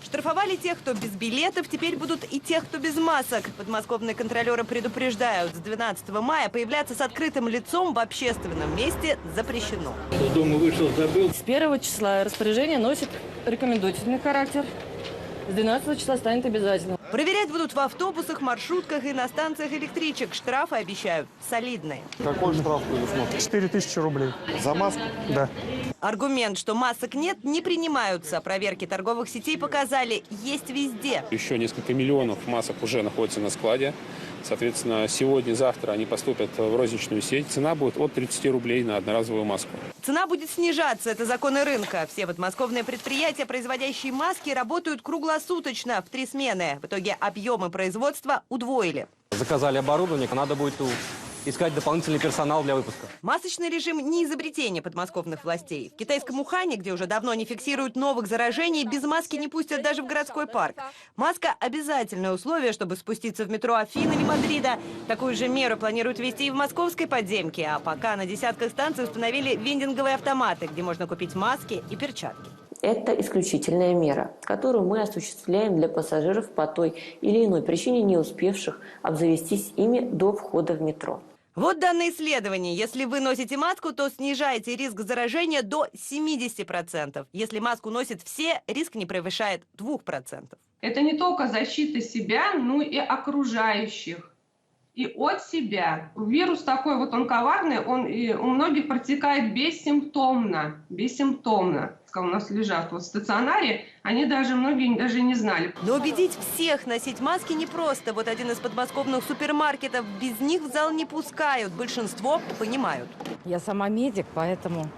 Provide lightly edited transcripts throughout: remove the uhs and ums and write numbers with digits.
Штрафовали тех, кто без билетов, теперь будут и тех, кто без масок. Подмосковные контролеры предупреждают, с 12 мая появляться с открытым лицом в общественном месте запрещено. Из дома вышел, забыл. С 1 числа распоряжение носит рекомендательный характер. С 12 числа станет обязательным. Проверять будут в автобусах, маршрутках и на станциях электричек. Штрафы обещают солидные. Какой штраф предусмотрен? 4000 рублей. За маску? Да. Аргумент, что масок нет, не принимаются. Проверки торговых сетей показали, есть везде. Еще несколько миллионов масок уже находятся на складе. Соответственно, сегодня-завтра они поступят в розничную сеть. Цена будет от 30 рублей на одноразовую маску. Цена будет снижаться, это законы рынка. Все подмосковные предприятия, производящие маски, работают круглосуточно в 3 смены. В итоге объемы производства удвоили. Заказали оборудование, надо будет искать дополнительный персонал для выпуска. Масочный режим не изобретение подмосковных властей. В китайском Ухане, где уже давно не фиксируют новых заражений, без маски не пустят даже в городской парк. Маска – обязательное условие, чтобы спуститься в метро Афин или Мадрида. Такую же меру планируют ввести и в московской подземке. А пока на десятках станций установили вендинговые автоматы, где можно купить маски и перчатки. Это исключительная мера, которую мы осуществляем для пассажиров по той или иной причине, не успевших обзавестись ими до входа в метро. Вот данные исследования. Если вы носите маску, то снижаете риск заражения до 70%. Если маску носят все, риск не превышает 2%. Это не только защита себя, но и окружающих. И от себя. Вирус такой вот, он коварный, он и у многих протекает бессимптомно. Бессимптомно. У нас лежат вот в стационаре, они многие даже не знали. Но убедить всех носить маски непросто. Вот один из подмосковных супермаркетов. Без них в зал не пускают. Большинство понимают. Я сама медик, поэтому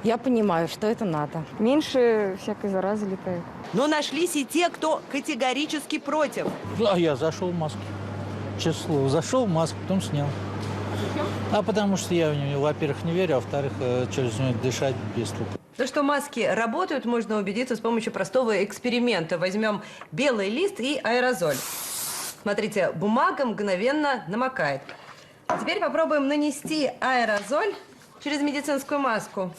я понимаю, что это надо. Меньше всякой заразы летает. Но нашлись и те, кто категорически против. А я зашел в маске. Число. Зашел в маску, потом снял. А потому что я в нее, во-первых, не верю, а во-вторых, через нее дышать без трупа. То, что маски работают, можно убедиться с помощью простого эксперимента. Возьмем белый лист и аэрозоль. Смотрите, бумага мгновенно намокает. Теперь попробуем нанести аэрозоль через медицинскую маску.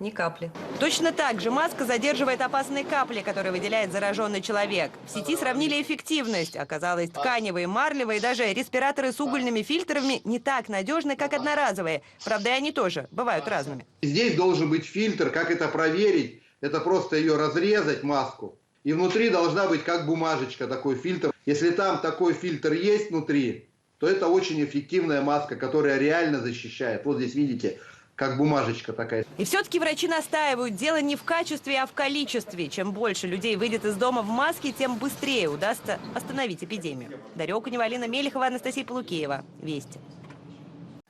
Ни капли. Точно так же маска задерживает опасные капли, которые выделяет зараженный человек. В сети сравнили эффективность. Оказалось, тканевые, марлевые и даже респираторы с угольными фильтрами не так надежны, как одноразовые. Правда, и они тоже бывают разными. Здесь должен быть фильтр. Как это проверить? Это просто ее разрезать, маску. И внутри должна быть как бумажечка, такой фильтр. Если там такой фильтр есть внутри, то это очень эффективная маска, которая реально защищает. Вот здесь видите, как бумажечка такая. И все-таки врачи настаивают, дело не в качестве, а в количестве. Чем больше людей выйдет из дома в маске, тем быстрее удастся остановить эпидемию. Дарья Окунева, Алина Мелехова, Анастасия Полукеева. Вести.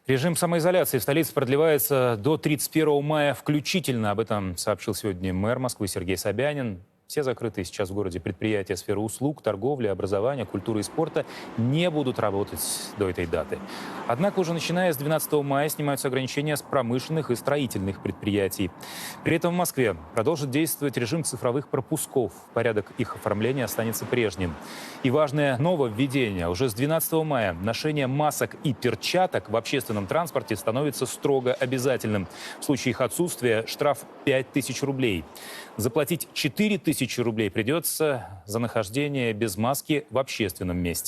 Режим самоизоляции в столице продлевается до 31 мая включительно. Об этом сообщил сегодня мэр Москвы Сергей Собянин. Все закрытые сейчас в городе предприятия сферы услуг, торговли, образования, культуры и спорта не будут работать до этой даты. Однако уже начиная с 12 мая снимаются ограничения с промышленных и строительных предприятий. При этом в Москве продолжит действовать режим цифровых пропусков. Порядок их оформления останется прежним. И важное нововведение. Уже с 12 мая ношение масок и перчаток в общественном транспорте становится строго обязательным. В случае их отсутствия штраф 5000 рублей. Заплатить 4000 рублей придется за нахождение без маски в общественном месте.